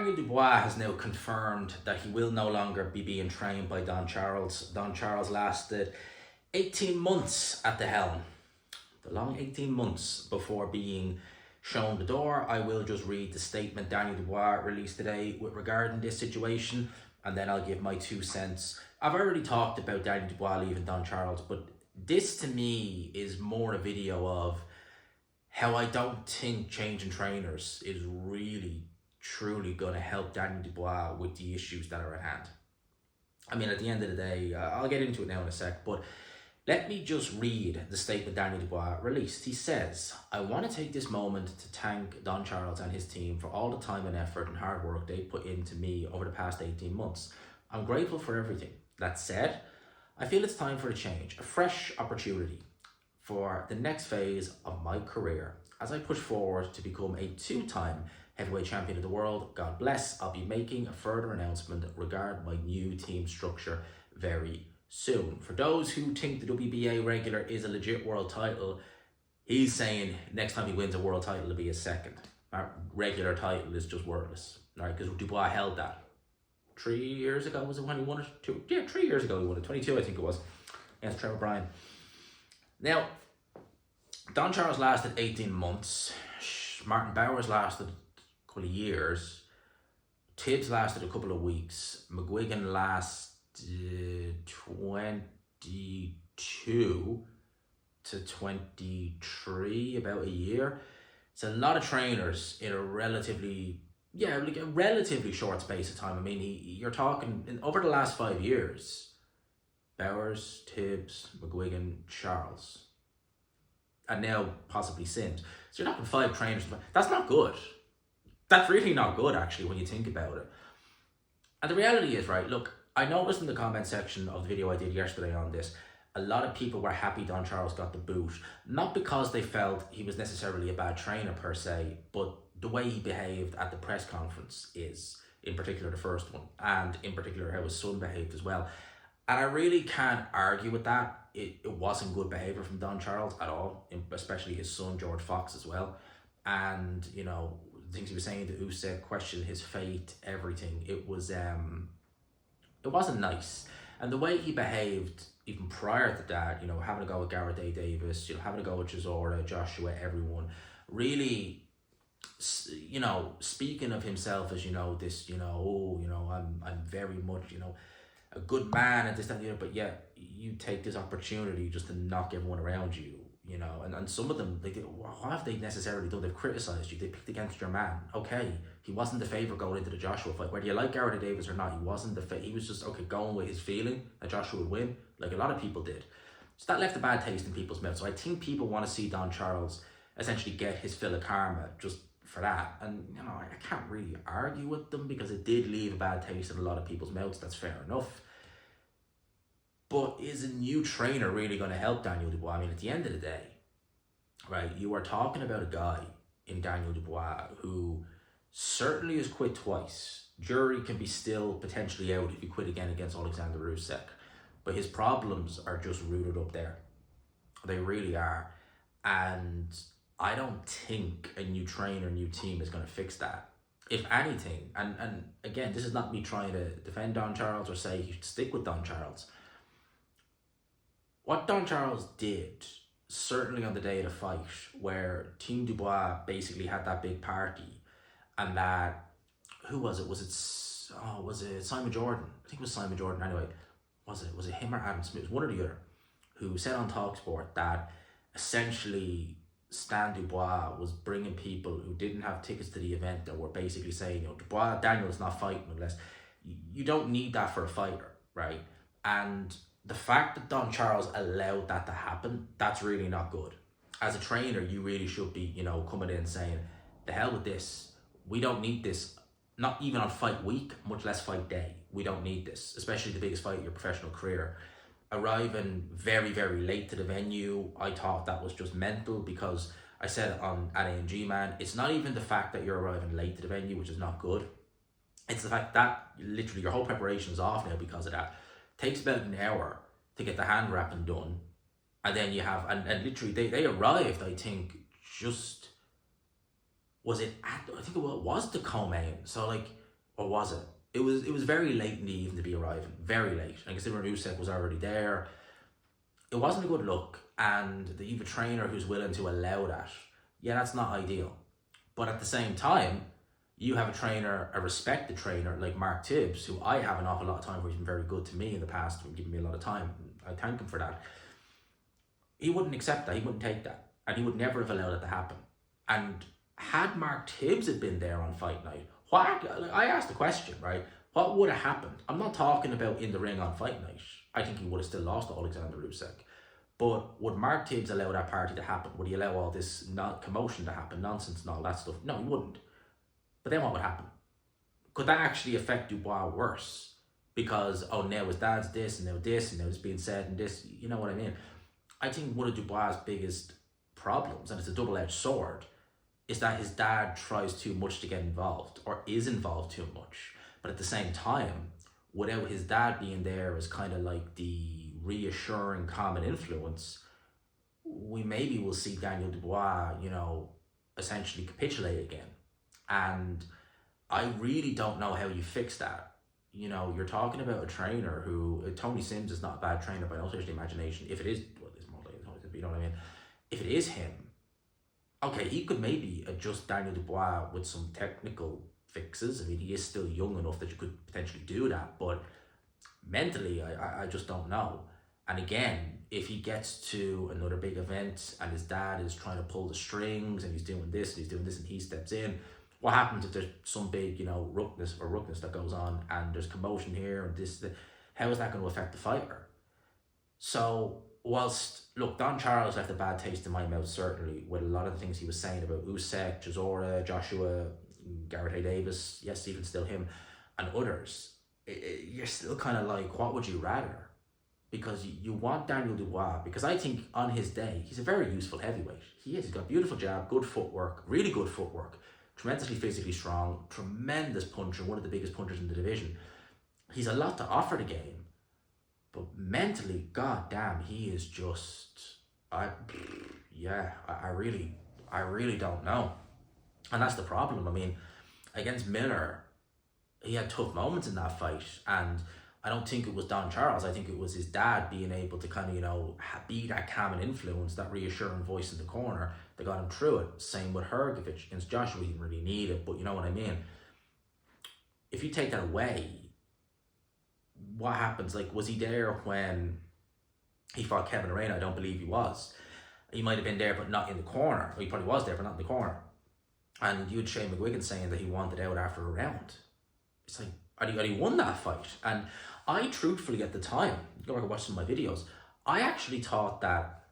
Daniel Dubois has now confirmed that he will no longer be being trained by Don Charles. Don Charles lasted 18 months at the helm. The long 18 months before being shown the door. I will just read the statement Daniel Dubois released today with regarding this situation, and then I'll give my 2 cents. I've already talked about Daniel Dubois leaving Don Charles, but this to me is more a video of how I don't think changing trainers is really, truly going to help Daniel Dubois with the issues that are at hand. I mean, at the end of the day, I'll get into it now in a sec, but let me just read the statement Daniel Dubois released. He says, "I want to take this moment to thank Don Charles and his team for all the time and effort and hard work they put into me over the past 18 months. I'm grateful for everything. That said, I feel it's time for a change, a fresh opportunity for the next phase of my career. As I push forward to become a 2-time heavyweight champion of the world, God bless, I'll be making a further announcement regarding my new team structure very soon." For those who think the WBA regular is a legit world title, he's saying next time he wins a world title, it'll be his second. Our regular title is just worthless, right? Because Dubois held that 3 years ago, was it when he won it? 3 years ago he won it, 22 I think it was, against Trevor Bryan. Now, Don Charles lasted 18 months. Martin Bowers lasted a couple of years. Tibbs lasted a couple of weeks. McGuigan lasted 22 to 23, about a year. It's a lot of trainers in a relatively short space of time. I mean, you're talking over the last 5 years. Bowers, Tibbs, McGuigan, Charles, and now possibly Sims. So you're talking 5 trainers. That's not good. That's really not good, actually, when you think about it. And the reality is, right, look, I noticed in the comment section of the video I did yesterday on this, a lot of people were happy Don Charles got the boot. Not because they felt he was necessarily a bad trainer per se, but the way he behaved at the press conference is, in particular the first one, and in particular how his son behaved as well. And I really can't argue with that. It wasn't good behaviour from Don Charles at all, especially his son, George Fox, as well. And, you know, things he was saying to Usyk, questioned his fate, everything. It wasn't nice. And the way he behaved, even prior to that, you know, having a go with Gareth A. Davis, you know, having a go with Chisora, Joshua, everyone, really, you know, speaking of himself as, you know, this, you know, oh, you know, I'm very much, you know, a good man and this, that, and the other, but yeah, you take this opportunity just to knock everyone around you, you know, and some of them, what have they necessarily done? They've criticised you, they picked against your man. Okay, he wasn't the favourite going into the Joshua fight. Whether you like Gareth Davis or not, he wasn't he was just, okay, going with his feeling that Joshua would win, like a lot of people did. So that left a bad taste in people's mouths. So I think people want to see Don Charles essentially get his fill of karma just for that. And, you know, I can't really argue with them because it did leave a bad taste in a lot of people's mouths. That's fair enough. But is a new trainer really going to help Daniel Dubois? I mean, at the end of the day, right, you are talking about a guy in Daniel Dubois who certainly has quit twice. Jury can be still potentially out if he quit again against Alexander Usyk. But his problems are just rooted up there. They really are. And I don't think a new trainer, new team is going to fix that. If anything, and again, this is not me trying to defend Don Charles or say he should stick with Don Charles. What Don Charles did, certainly on the day of the fight, where Team Dubois basically had that big party, and that, who was it? Was it Simon Jordan? I think it was Simon Jordan anyway. Was it him or Adam Smith? It was one or the other, who said on TalkSport that essentially Stan Dubois was bringing people who didn't have tickets to the event that were basically saying, you know, Daniel's not fighting unless, you don't need that for a fighter, right? And the fact that Don Charles allowed that to happen, that's really not good. As a trainer, you really should be, you know, coming in saying, the hell with this. We don't need this, not even on fight week, much less fight day. We don't need this, especially the biggest fight of your professional career. Arriving very, very late to the venue, I thought that was just mental, because I said at AMG, man, it's not even the fact that you're arriving late to the venue, which is not good. It's the fact that literally your whole preparation is off now because of that. Takes about an hour to get the hand wrapping done, and then you have, and literally they arrived, I think, just, was it at, I think it was the co-main, so like Or was it? It was very late in the evening to be arriving, very late. And considering Usyk was already there, it wasn't a good look. And that you have a trainer who's willing to allow that, yeah, that's not ideal. But at the same time, you have a trainer, a respected trainer like Mark Tibbs, who I have an awful lot of time for. He's been very good to me in the past and given me a lot of time. I thank him for that. He wouldn't accept that. He wouldn't take that. And he would never have allowed it to happen. And had Mark Tibbs had been there on fight night, I asked the question, right? What would have happened? I'm not talking about in the ring on fight night. I think he would have still lost to Alexander Usyk. But would Mark Tibbs allow that party to happen? Would he allow all this commotion to happen, nonsense and all that stuff? No, he wouldn't. But then what would happen? Could that actually affect Dubois worse? Because, oh, now his dad's this, and now it's being said, and this, you know what I mean? I think one of Dubois' biggest problems, and it's a double-edged sword, is that his dad tries too much to get involved, or is involved too much. But at the same time, without his dad being there as kind of like the reassuring common influence, we maybe will see Daniel Dubois, essentially capitulate again. And I really don't know how you fix that. You're talking about a trainer who, Tony Sims is not a bad trainer by no stretch of the imagination. If it is, well, it's more like Tony Sims, you know what I mean? If it is him, okay, he could maybe adjust Daniel Dubois with some technical fixes. I mean, he is still young enough that you could potentially do that, but mentally, I just don't know. And again, if he gets to another big event and his dad is trying to pull the strings and he's doing this and he steps in, what happens if there's some big, ruckness that goes on and there's commotion here and this, how is that going to affect the fighter? So whilst, look, Don Charles left a bad taste in my mouth, certainly, with a lot of the things he was saying about Usyk, Chisora, Joshua, Garrett A. Davis, yes, even still him, and others, you're still kind of like, what would you rather? Because you want Daniel Dubois, because I think on his day, he's a very useful heavyweight. He is. He's got beautiful jab, good footwork, really good footwork, tremendously physically strong, tremendous puncher, one of the biggest punchers in the division. He's a lot to offer the game, but mentally, goddamn, he is just, I really don't know. And that's the problem. I mean, against Miller, he had tough moments in that fight, and I don't think it was Don Charles. I think it was his dad being able to kind of, be that common influence, that reassuring voice in the corner that got him through it. Same with Hrgovic against Joshua. He didn't really need it, but you know what I mean? If you take that away, what happens? Like, was he there when he fought Kevin Arena? I don't believe he was. He might have been there, but not in the corner. Or he probably was there, but not in the corner. And you had Shane McGuigan saying that he wanted out after a round. It's like, had he won that fight? And I truthfully, at the time, go back and watch some of my videos, I actually thought that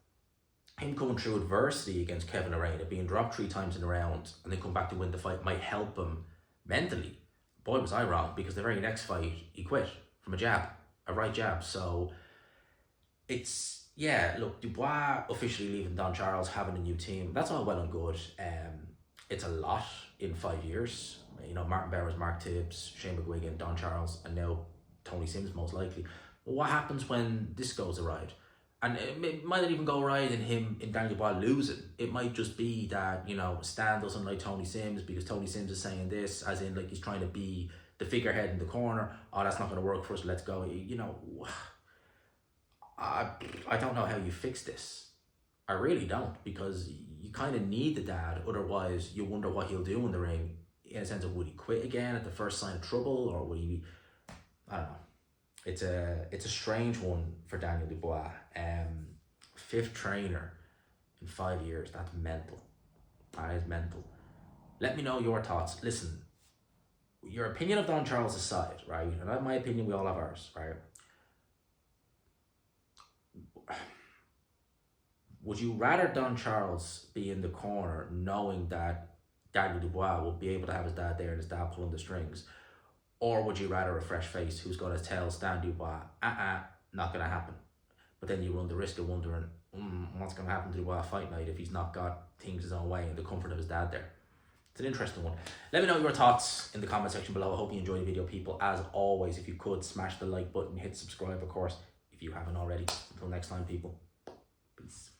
him coming through adversity against Kevin Arena, being dropped 3 times in a round, and then come back to win the fight, might help him mentally. Boy, was I wrong, because the very next fight, he quit from a right jab. So it's, look, Dubois officially leaving Don Charles, having a new team, that's all well and good. It's a lot in 5 years. Martin Bowers, Mark Tibbs, Shane McGuigan, Don Charles, and now Tony Sims most likely. But what happens when this goes awry? And it might not even go right in Daniel Dubois losing. It might just be that, Stan doesn't like Tony Sims because Tony Sims is saying this, as in like he's trying to be the figurehead in the corner. Oh, that's not going to work for us, let's go. I don't know how you fix this. I really don't, because you kind of need the dad, otherwise you wonder what he'll do in the ring, in a sense of, would he quit again at the first sign of trouble, or would he, I don't know. It's a strange one for Daniel Dubois. 5th trainer in 5 years, that's mental. That is mental. Let me know your thoughts. Listen, your opinion of Don Charles aside, right? And I have my opinion, we all have ours, right? Would you rather Don Charles be in the corner knowing that Daniel Dubois will be able to have his dad there and his dad pulling the strings? Or would you rather a fresh face who's going to tell Stan Dubois, not going to happen? But then you run the risk of wondering, what's going to happen to Dubois fight night if he's not got things his own way and the comfort of his dad there? It's an interesting one. Let me know your thoughts in the comment section below. I hope you enjoyed the video, people. As always, if you could, smash the like button, hit subscribe, of course, if you haven't already. Until next time, people. Peace.